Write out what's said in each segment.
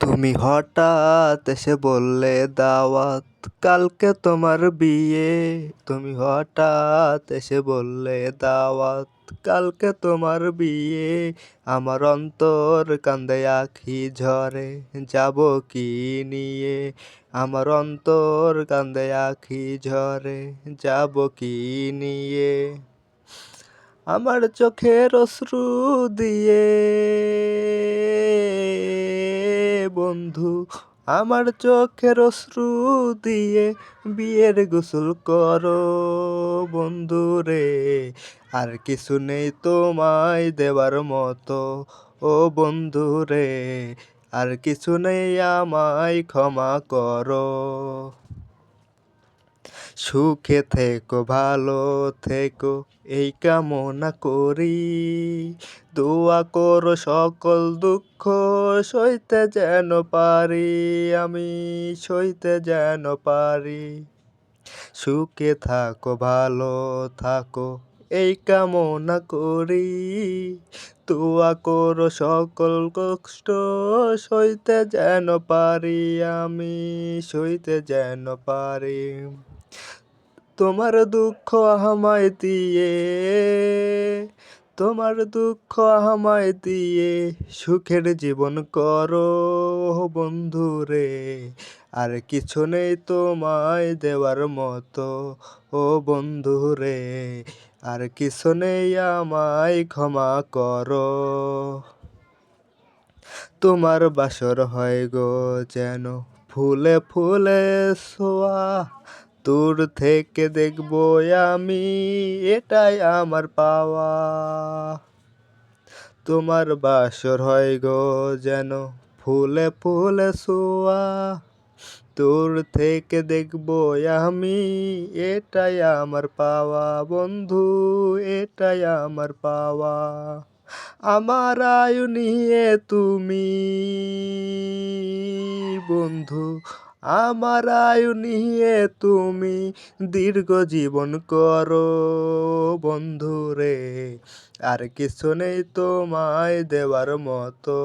তুমি হঠাৎ এসে বললে দাওয়াত, কালকে তোমার বিয়ে। তুমি হঠাৎ এসে বললে দাওয়াত, কালকে তোমার বিয়ে। আমার অন্তর কান্দে আখি ঝরে, যাব কি নিয়ে। আমার অন্তর কান্দে আখি ঝরে, যাব কি নিয়ে। আমার চোখের অশ্রু দিয়ে বন্ধু, আমার চোখের অশ্রু দিয়ে বিয়ের গোসল করো বন্ধু রে। আর কিছু নেই তোমায় দেওয়ার মতো ও বন্ধু রে। আর কিছু নেই, আমায় ক্ষমা করো। সুখে থেকো, ভালো থেকো, এই কামনা করি। দোয়া করো সকল দুঃখ সইতে যেন পারি, আমি সইতে যেন পারি। সুখে থাকো, ভালো থাকো, এই কামনা করি। দোয়া করো সকল কষ্ট সইতে যেন পারি, আমি সইতে যেন পারি। তোমার দুঃখ আমায় দিয়ে, তোমার দুঃখ আমায় দিয়ে সুখের জীবন করো বন্ধু রে। আর কিছু নেই তোমায় দেওয়ার মতো ও বন্ধু রে। আর কিছু নেই, আমায় ক্ষমা করো। তোমার বাসর হয় গো যেন ফুলে ফুলে ছোঁয়া, দূর থেকে দেখবো আমি, এটাই আমার পাওয়া। তোমার বাসর হয় গো যেন ফুলে ফুলে ছোঁয়া, দূর থেকে দেখবো আমি, এটাই আমার পাওয়া বন্ধু, এটাই আমার পাওয়া। আমার আয়ু নিয়ে তুমি বন্ধু, আমার আয়ু নিয়ে তুমি দীর্ঘ জীবন করো বন্ধু রে। আর কিছু নেই তোমায় দেওয়ার মতো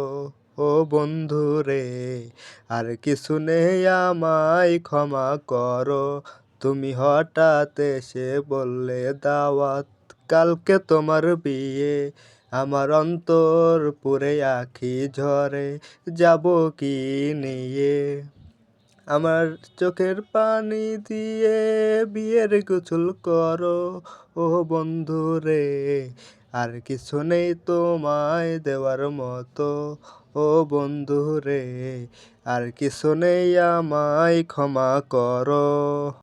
ও বন্ধু রে। আর কিছু নেই, আমায় ক্ষমা করো। তুমি হঠাৎ এসে বললে দাওয়াত, কালকে তোমার বিয়ে। আমার অন্তর পুরে আখি ঝরে, যাব কি নিয়ে। আমার চোখের পানি দিয়ে বিয়ের গোসল করো ও বন্ধু রে। আর কিছু নেই তোমায় দেওয়ার মতো ও বন্ধু রে। আর কিছু নেই, আমায় ক্ষমা করো।